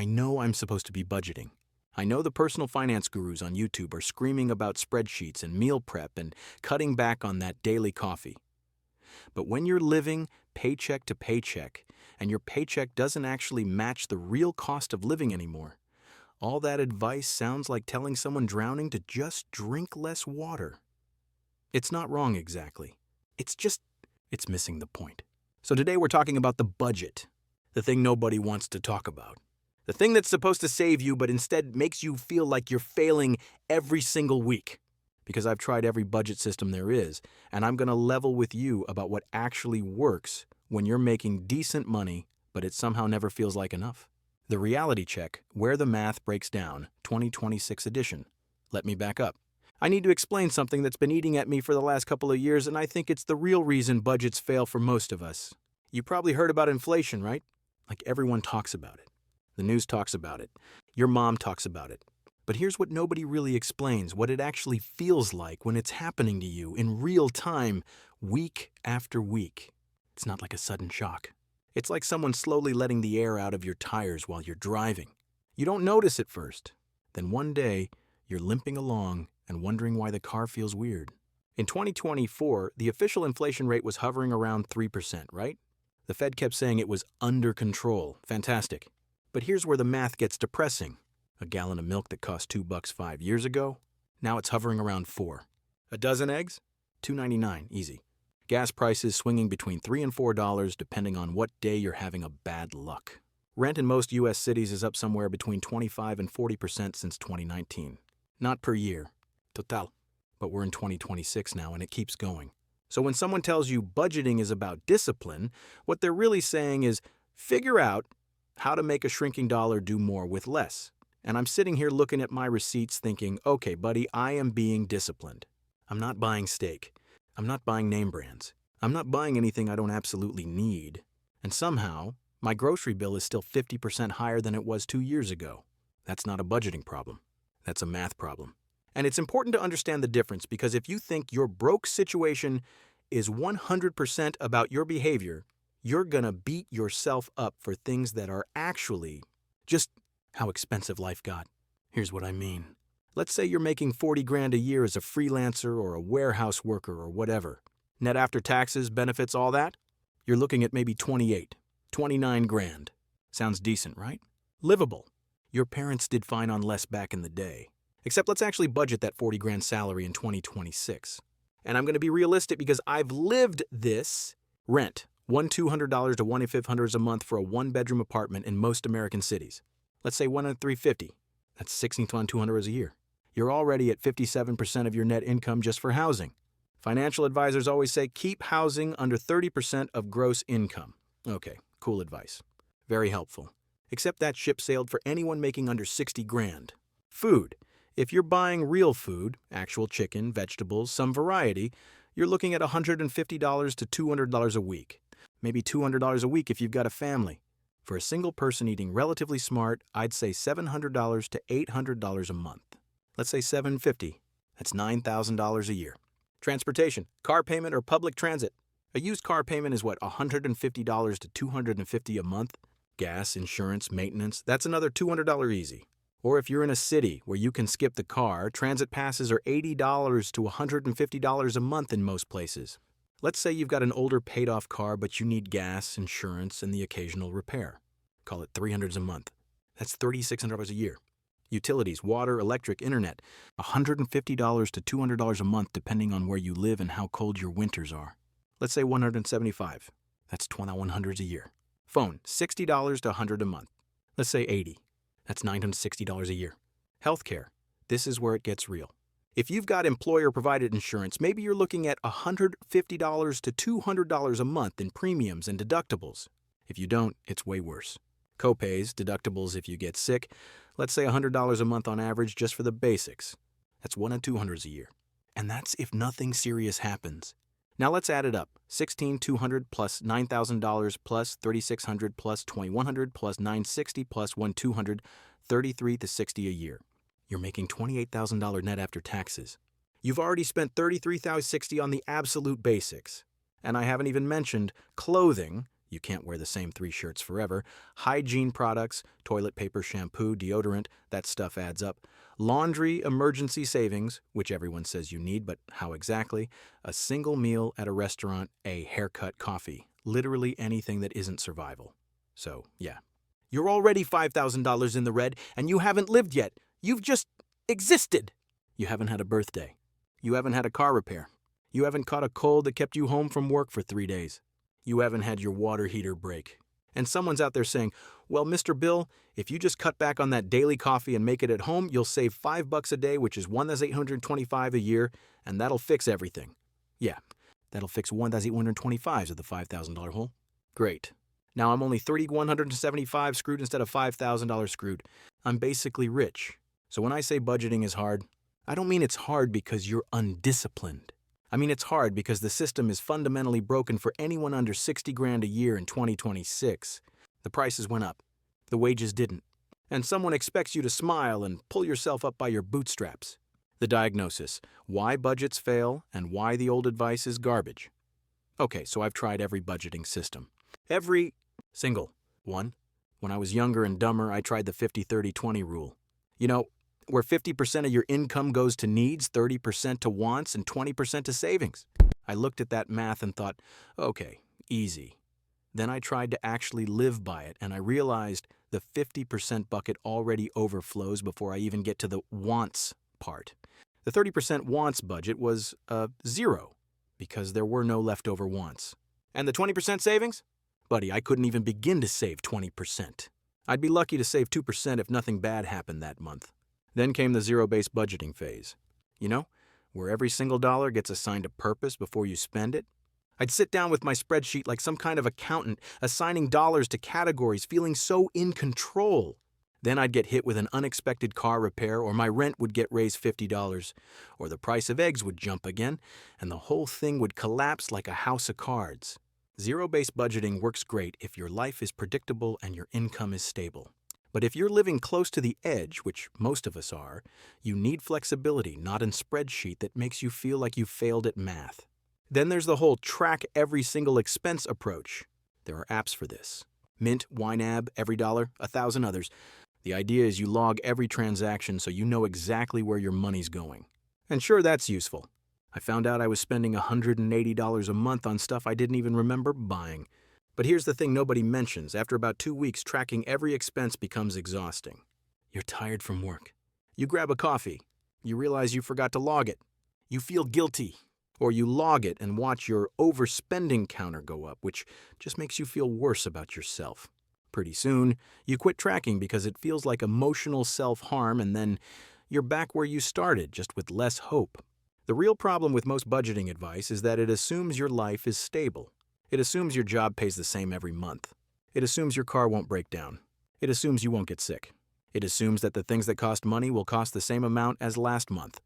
I know I'm supposed to be budgeting. I know the personal finance gurus on YouTube are screaming about spreadsheets and meal prep and cutting back on that daily coffee. But when you're living paycheck to paycheck and your paycheck doesn't actually match the real cost of living anymore, all that advice sounds like telling someone drowning to just drink less water. It's not wrong exactly. It's missing the point. So today we're talking about the budget, the thing nobody wants to talk about. The thing that's supposed to save you but instead makes you feel like you're failing every single week. Because I've tried every budget system there is, and I'm going to level with you about what actually works when you're making decent money, but it somehow never feels like enough. The Reality Check, Where the Math Breaks Down, 2026 edition. Let me back up. I need to explain something that's been eating at me for the last couple of years, and I think it's the real reason budgets fail for most of us. You probably heard about inflation, right? Like everyone talks about it. The news talks about it. Your mom talks about it. But here's what nobody really explains, what it actually feels like when it's happening to you in real time, week after week. It's not like a sudden shock. It's like someone slowly letting the air out of your tires while you're driving. You don't notice at first. Then one day, you're limping along and wondering why the car feels weird. In 2024, the official inflation rate was hovering around 3%, right? The Fed kept saying it was under control. Fantastic. But here's where the math gets depressing. A gallon of milk that cost $2 5 years ago, now it's hovering around $4. A dozen eggs? $2.99, easy. Gas prices swinging between $3 and $4 depending on what day you're having a bad luck. Rent in most U.S. cities is up somewhere between 25 and 40% since 2019. Not per year. Total. But we're in 2026 now and it keeps going. So when someone tells you budgeting is about discipline, what they're really saying is figure out how to make a shrinking dollar do more with less. And I'm sitting here looking at my receipts thinking, okay, buddy, I am being disciplined. I'm not buying steak. I'm not buying name brands. I'm not buying anything I don't absolutely need. And somehow, my grocery bill is still 50% higher than it was 2 years ago. That's not a budgeting problem. That's a math problem. And it's important to understand the difference because if you think your broke situation is 100% about your behavior, you're gonna beat yourself up for things that are actually just how expensive life got. Here's what I mean. Let's say you're making 40 grand a year as a freelancer or a warehouse worker or whatever. Net after taxes, benefits, all that? You're looking at maybe 28, 29 grand. Sounds decent, right? Livable. Your parents did fine on less back in the day. Except let's actually budget that 40 grand salary in 2026. And I'm going to be realistic because I've lived this. Rent, $1,200 to $1,500 a month for a one-bedroom apartment in most American cities. Let's say $1,350. That's $1,600 a year. You're already at 57% of your net income just for housing. Financial advisors always say keep housing under 30% of gross income. Okay, cool advice. Very helpful. Except that ship sailed for anyone making under 60 grand. Food. If you're buying real food, actual chicken, vegetables, some variety, you're looking at $150 to $200 a week. Maybe $200 a week if you've got a family. For a single person eating relatively smart, I'd say $700 to $800 a month. Let's say $750. That's $9,000 a year. Transportation, car payment or public transit. A used car payment is what, $150 to $250 a month? Gas, insurance, maintenance, that's another $200 easy. Or if you're in a city where you can skip the car, transit passes are $80 to $150 a month in most places. Let's say you've got an older paid-off car, but you need gas, insurance, and the occasional repair. Call it $300 a month. That's $3,600 a year. Utilities, water, electric, internet, $150 to $200 a month depending on where you live and how cold your winters are. Let's say $175. That's $2,100 a year. Phone, $60 to $100 a month. Let's say $80. That's $960 a year. Healthcare. This is where it gets real. If you've got employer-provided insurance, maybe you're looking at $150 to $200 a month in premiums and deductibles. If you don't, it's way worse. Copays, deductibles if you get sick, let's say $100 a month on average just for the basics. That's $100 to $200 a year. And that's if nothing serious happens. Now let's add it up. $16,200 plus $9,000 plus $3,600 plus $2,100 plus $960 plus $1,200, $33,000 to $60,000 a year. You're making $28,000 net after taxes. You've already spent $33,060 on the absolute basics. And I haven't even mentioned clothing. You can't wear the same 3 shirts forever. Hygiene products, toilet paper, shampoo, deodorant, that stuff adds up. Laundry, emergency savings, which everyone says you need, but how exactly? A single meal at a restaurant, a haircut, coffee. Literally anything that isn't survival. So, yeah. You're already $5,000 in the red, and you haven't lived yet. You've just existed. You haven't had a birthday. You haven't had a car repair. You haven't caught a cold that kept you home from work for 3 days. You haven't had your water heater break. And someone's out there saying, well, Mr. Bill, if you just cut back on that daily coffee and make it at home, you'll save $5 a day, which is $1,825 a year, and that'll fix everything. Yeah, that'll fix $1,825 of the $5,000 hole. Great. Now I'm only $3,175 screwed instead of $5,000 screwed. I'm basically rich. So when I say budgeting is hard, I don't mean it's hard because you're undisciplined. I mean it's hard because the system is fundamentally broken for anyone under 60 grand a year in 2026. The prices went up. The wages didn't. And someone expects you to smile and pull yourself up by your bootstraps. The diagnosis: why budgets fail and why the old advice is garbage. Okay, so I've tried every budgeting system. Every single one. When I was younger and dumber, I tried the 50-30-20 rule. You know, where 50% of your income goes to needs, 30% to wants, and 20% to savings. I looked at that math and thought, okay, easy. Then I tried to actually live by it, and I realized the 50% bucket already overflows before I even get to the wants part. The 30% wants budget was 0, because there were no leftover wants. And the 20% savings? Buddy, I couldn't even begin to save 20%. I'd be lucky to save 2% if nothing bad happened that month. Then came the zero-based budgeting phase. You know, where every single dollar gets assigned a purpose before you spend it. I'd sit down with my spreadsheet like some kind of accountant, assigning dollars to categories, feeling so in control. Then I'd get hit with an unexpected car repair, or my rent would get raised $50, or the price of eggs would jump again, and the whole thing would collapse like a house of cards. Zero-based budgeting works great if your life is predictable and your income is stable. But if you're living close to the edge, which most of us are, you need flexibility, not a spreadsheet that makes you feel like you failed at math. Then there's the whole track every single expense approach. There are apps for this. Mint, YNAB, EveryDollar, 1,000 others. The idea is you log every transaction so you know exactly where your money's going. And sure, that's useful. I found out I was spending $180 a month on stuff I didn't even remember buying. But here's the thing nobody mentions. After about 2 weeks, tracking every expense becomes exhausting. You're tired from work. You grab a coffee. You realize you forgot to log it. You feel guilty. Or you log it and watch your overspending counter go up, which just makes you feel worse about yourself. Pretty soon, you quit tracking because it feels like emotional self-harm, and then you're back where you started, just with less hope. The real problem with most budgeting advice is that it assumes your life is stable. It assumes your job pays the same every month. It assumes your car won't break down. It assumes you won't get sick. It assumes that the things that cost money will cost the same amount as last month.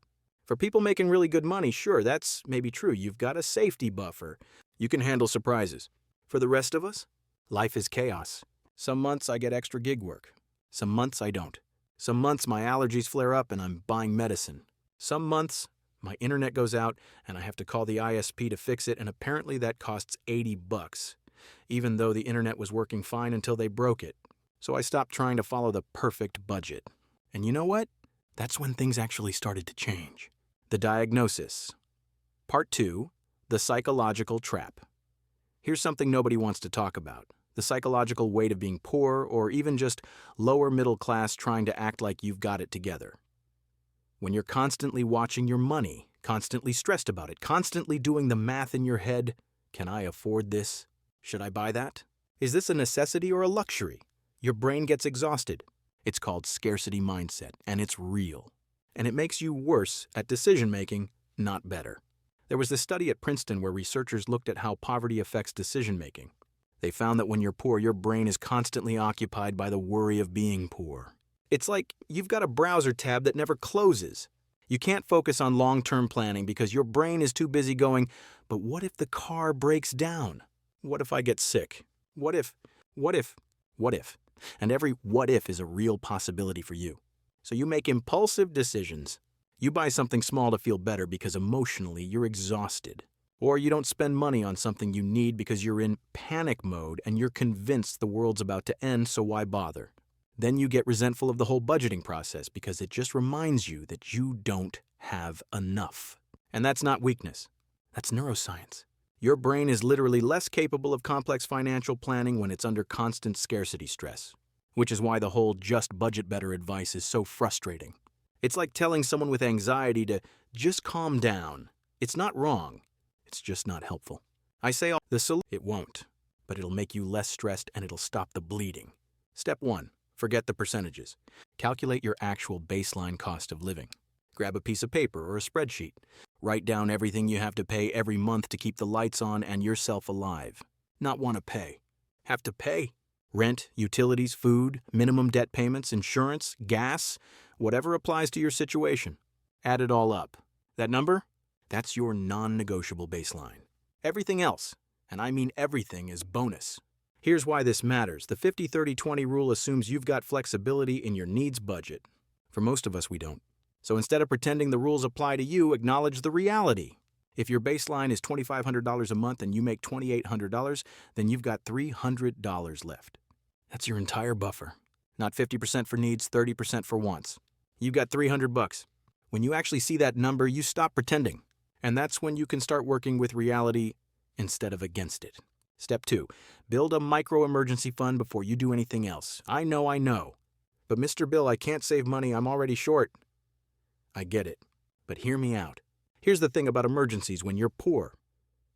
For people making really good money, sure, that's maybe true. You've got a safety buffer. You can handle surprises. For the rest of us, life is chaos. Some months I get extra gig work. Some months I don't. Some months my allergies flare up and I'm buying medicine. Some months my internet goes out and I have to call the ISP to fix it, and apparently that costs $80, even though the internet was working fine until they broke it. So I stopped trying to follow the perfect budget. And you know what? That's when things actually started to change. The diagnosis. Part 2, the psychological trap. Here's something nobody wants to talk about. The psychological weight of being poor, or even just lower middle class trying to act like you've got it together. When you're constantly watching your money, constantly stressed about it, constantly doing the math in your head, can I afford this? Should I buy that? Is this a necessity or a luxury? Your brain gets exhausted. It's called scarcity mindset, and it's real. And it makes you worse at decision-making, not better. There was this study at Princeton where researchers looked at how poverty affects decision-making. They found that when you're poor, your brain is constantly occupied by the worry of being poor. It's like you've got a browser tab that never closes. You can't focus on long-term planning because your brain is too busy going, but what if the car breaks down? What if I get sick? What if? And every what if is a real possibility for you. So you make impulsive decisions. You buy something small to feel better because emotionally you're exhausted. Or you don't spend money on something you need because you're in panic mode and you're convinced the world's about to end, so why bother? Then you get resentful of the whole budgeting process because it just reminds you that you don't have enough. And that's not weakness. That's neuroscience. Your brain is literally less capable of complex financial planning when it's under constant scarcity stress, which is why the whole just budget better advice is so frustrating. It's like telling someone with anxiety to just calm down. It's not wrong. It's just not helpful. I say it won't, but it'll make you less stressed and it'll stop the bleeding. Step 1. Forget the percentages. Calculate your actual baseline cost of living. Grab a piece of paper or a spreadsheet. Write down everything you have to pay every month to keep the lights on and yourself alive. Not want to pay. Have to pay. Rent, utilities, food, minimum debt payments, insurance, gas, whatever applies to your situation. Add it all up. That number? That's your non-negotiable baseline. Everything else, and I mean everything, is bonus. Here's why this matters. The 50-30-20 rule assumes you've got flexibility in your needs budget. For most of us, we don't. So instead of pretending the rules apply to you, acknowledge the reality. If your baseline is $2,500 a month and you make $2,800, then you've got $300 left. That's your entire buffer. Not 50% for needs, 30% for wants. You've got $300. When you actually see that number, you stop pretending. And that's when you can start working with reality instead of against it. Step 2. Build a micro-emergency fund before you do anything else. I know. But Mr. Bill, I can't save money. I'm already short. I get it. But hear me out. Here's the thing about emergencies when you're poor.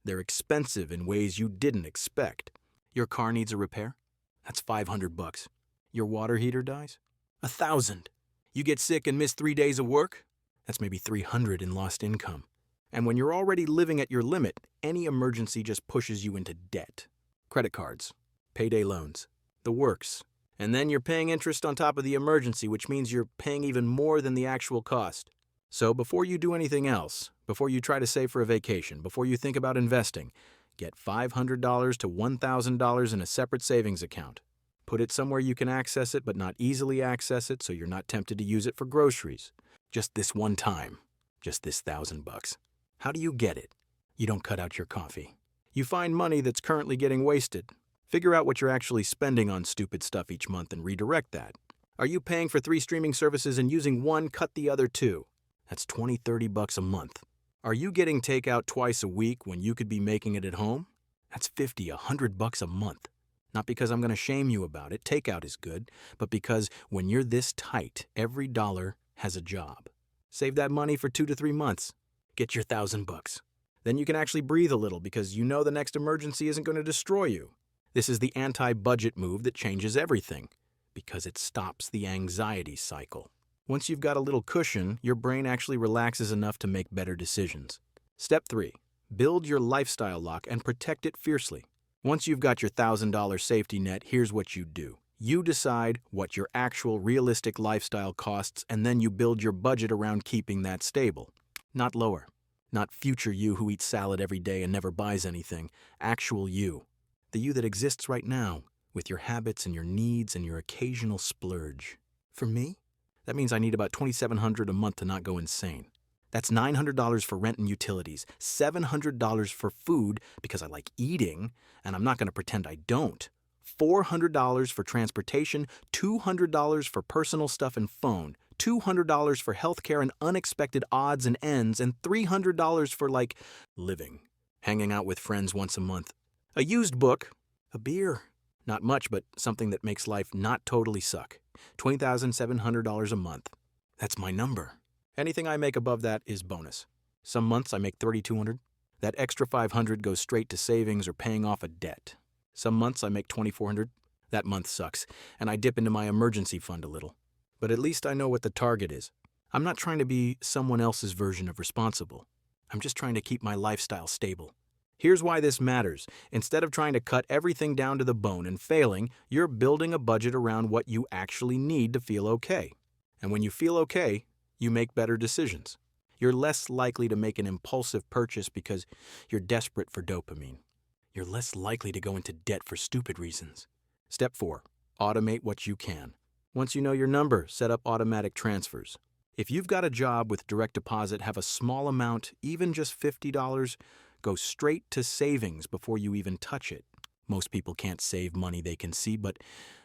They're expensive in ways you didn't expect. Your car needs a repair? That's $500. Your water heater dies? $1,000. You get sick and miss 3 days of work? That's maybe $300 in lost income. And when you're already living at your limit, any emergency just pushes you into debt. Credit cards, payday loans, the works. And then you're paying interest on top of the emergency, which means you're paying even more than the actual cost. So before you do anything else, before you try to save for a vacation, before you think about investing, get $500 to $1,000 in a separate savings account. Put it somewhere you can access it but not easily access it so you're not tempted to use it for groceries. Just this one time. Just this $1,000. How do you get it? You don't cut out your coffee. You find money that's currently getting wasted. Figure out what you're actually spending on stupid stuff each month and redirect that. Are you paying for 3 streaming services and using one, cut the other 2? That's $20-$30 a month. Are you getting takeout twice a week when you could be making it at home? That's $50-$100 a month. Not because I'm going to shame you about it, takeout is good, but because when you're this tight, every dollar has a job. Save that money for 2 to 3 months. Get your $1,000. Then you can actually breathe a little because you know the next emergency isn't going to destroy you. This is the anti-budget move that changes everything because it stops the anxiety cycle. Once you've got a little cushion, your brain actually relaxes enough to make better decisions. Step 3. Build your lifestyle lock and protect it fiercely. Once you've got your $1,000 safety net, here's what you do. You decide what your actual realistic lifestyle costs, and then you build your budget around keeping that stable. Not lower. Not future you who eats salad every day and never buys anything. Actual you. The you that exists right now, with your habits and your needs and your occasional splurge. For me, that means I need about $2,700 a month to not go insane. That's $900 for rent and utilities, $700 for food because I like eating, and I'm not going to pretend I don't. $400 for transportation, $200 for personal stuff and phone, $200 for healthcare and unexpected odds and ends, and $300 for, living. Hanging out with friends once a month. A used book. A beer. Not much, but something that makes life not totally suck. $20,700 a month. That's my number. Anything I make above that is bonus. Some months I make $3,200. That extra $500 goes straight to savings or paying off a debt. Some months I make $2,400. That month sucks, and I dip into my emergency fund a little. But at least I know what the target is. I'm not trying to be someone else's version of responsible. I'm just trying to keep my lifestyle stable. Here's why this matters. Instead of trying to cut everything down to the bone and failing, you're building a budget around what you actually need to feel okay. And when you feel okay, you make better decisions. You're less likely to make an impulsive purchase because you're desperate for dopamine. You're less likely to go into debt for stupid reasons. Step 4. Automate what you can. Once you know your number, set up automatic transfers. If you've got a job with direct deposit, have a small amount, even just $50, go straight to savings before you even touch it. Most people can't save money they can see, but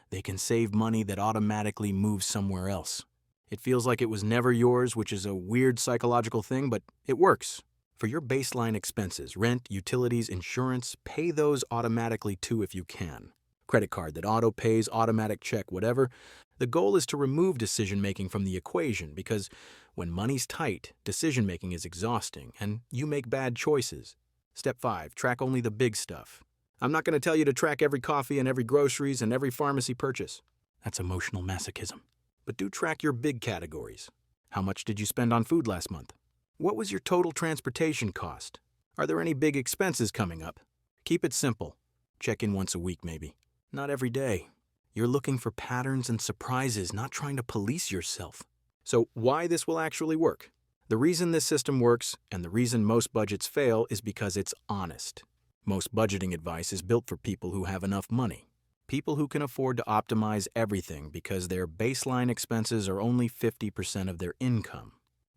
they can save money that automatically moves somewhere else. It feels like it was never yours, which is a weird psychological thing, but it works. For your baseline expenses, rent, utilities, insurance, pay those automatically too if you can. Credit card that auto pays, automatic check, whatever. The goal is to remove decision-making from the equation because when money's tight, decision-making is exhausting and you make bad choices. Step 5, track only the big stuff. I'm not going to tell you to track every coffee and every groceries and every pharmacy purchase. That's emotional masochism. But do track your big categories. How much did you spend on food last month? What was your total transportation cost? Are there any big expenses coming up? Keep it simple. Check in once a week maybe. Not every day. You're looking for patterns and surprises, not trying to police yourself. So why this will actually work? The reason this system works and the reason most budgets fail is because it's honest. Most budgeting advice is built for people who have enough money. People who can afford to optimize everything because their baseline expenses are only 50% of their income.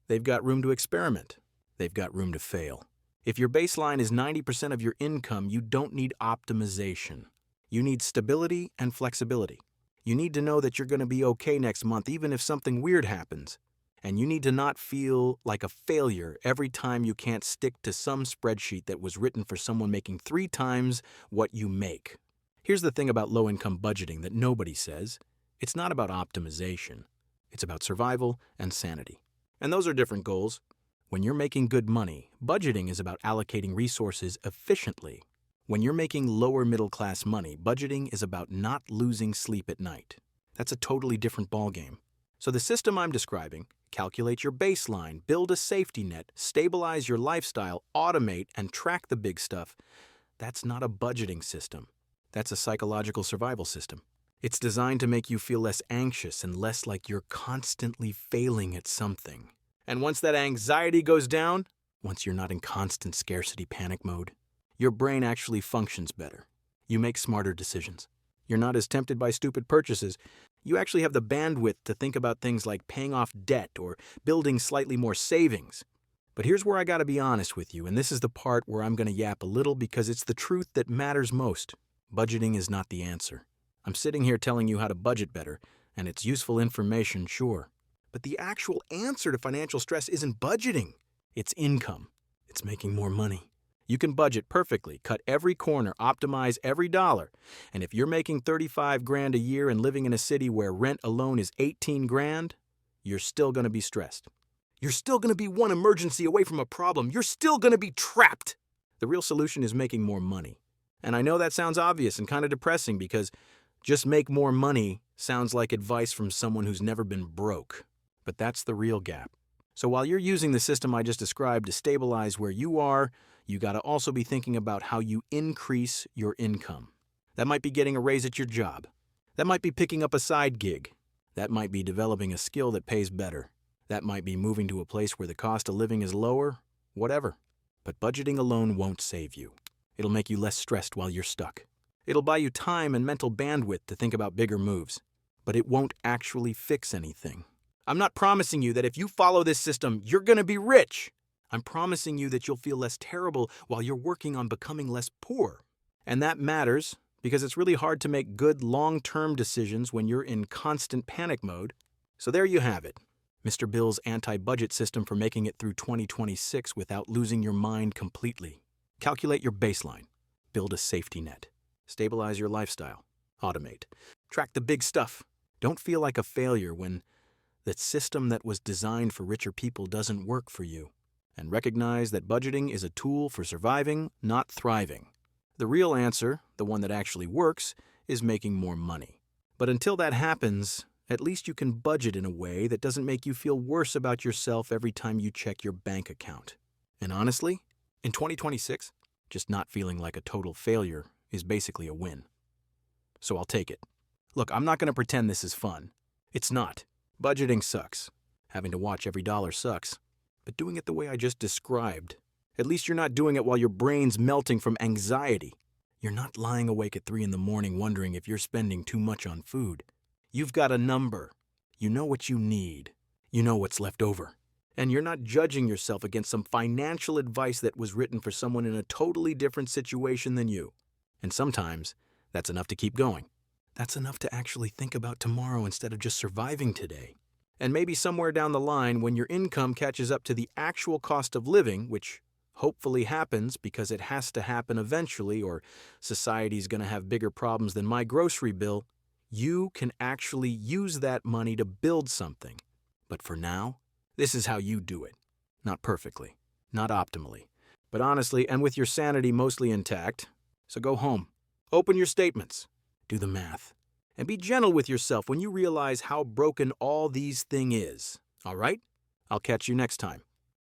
They've got room to experiment. They've got room to fail. If your baseline is 90% of your income, you don't need optimization. You need stability and flexibility. You need to know that you're going to be okay next month even if something weird happens. And you need to not feel like a failure every time you can't stick to some spreadsheet that was written for someone making 3 times what you make. Here's the thing about low-income budgeting that nobody says. It's not about optimization. It's about survival and sanity. And those are different goals. When you're making good money, budgeting is about allocating resources efficiently. When you're making lower middle-class money, budgeting is about not losing sleep at night. That's a totally different ballgame. So the system I'm describing, calculate your baseline, build a safety net, stabilize your lifestyle, automate, and track the big stuff, that's not a budgeting system. That's a psychological survival system. It's designed to make you feel less anxious and less like you're constantly failing at something. And once that anxiety goes down, once you're not in constant scarcity panic mode, your brain actually functions better. You make smarter decisions. You're not as tempted by stupid purchases. You actually have the bandwidth to think about things like paying off debt or building slightly more savings. But here's where I gotta be honest with you, and this is the part where I'm gonna yap a little because it's the truth that matters most. Budgeting is not the answer. I'm sitting here telling you how to budget better, and it's useful information, sure. But the actual answer to financial stress isn't budgeting. It's income. It's making more money. You can budget perfectly, cut every corner, optimize every dollar. And if you're making 35 grand a year and living in a city where rent alone is 18 grand, you're still going to be stressed. You're still going to be one emergency away from a problem. You're still going to be trapped. The real solution is making more money. And I know that sounds obvious and kind of depressing because just make more money sounds like advice from someone who's never been broke. But that's the real gap. So while you're using the system I just described to stabilize where you are, you got to also be thinking about how you increase your income. That might be getting a raise at your job. That might be picking up a side gig. That might be developing a skill that pays better. That might be moving to a place where the cost of living is lower, whatever. But budgeting alone won't save you. It'll make you less stressed while you're stuck. It'll buy you time and mental bandwidth to think about bigger moves. But it won't actually fix anything. I'm not promising you that if you follow this system, you're going to be rich. I'm promising you that you'll feel less terrible while you're working on becoming less poor. And that matters because it's really hard to make good long-term decisions when you're in constant panic mode. So there you have it. Mr. Bill's anti-budget system for making it through 2026 without losing your mind completely. Calculate your baseline. Build a safety net. Stabilize your lifestyle. Automate. Track the big stuff. Don't feel like a failure when that system that was designed for richer people doesn't work for you. And recognize that budgeting is a tool for surviving, not thriving. The real answer, the one that actually works, is making more money. But until that happens, at least you can budget in a way that doesn't make you feel worse about yourself every time you check your bank account. And honestly, in 2026, just not feeling like a total failure is basically a win. So I'll take it. Look, I'm not going to pretend this is fun. It's not. Budgeting sucks. Having to watch every dollar sucks. But doing it the way I just described, at least you're not doing it while your brain's melting from anxiety. You're not lying awake at 3 a.m. wondering if you're spending too much on food. You've got a number. You know what you need. You know what's left over. And you're not judging yourself against some financial advice that was written for someone in a totally different situation than you. And sometimes, that's enough to keep going. That's enough to actually think about tomorrow instead of just surviving today. And maybe somewhere down the line, when your income catches up to the actual cost of living, which hopefully happens because it has to happen eventually, or society's going to have bigger problems than my grocery bill, you can actually use that money to build something. But for now, this is how you do it. Not perfectly, not optimally, but honestly and with your sanity mostly intact. So go home, open your statements, do the math, and be gentle with yourself when you realize how broken all these things is. All right? I'll catch you next time.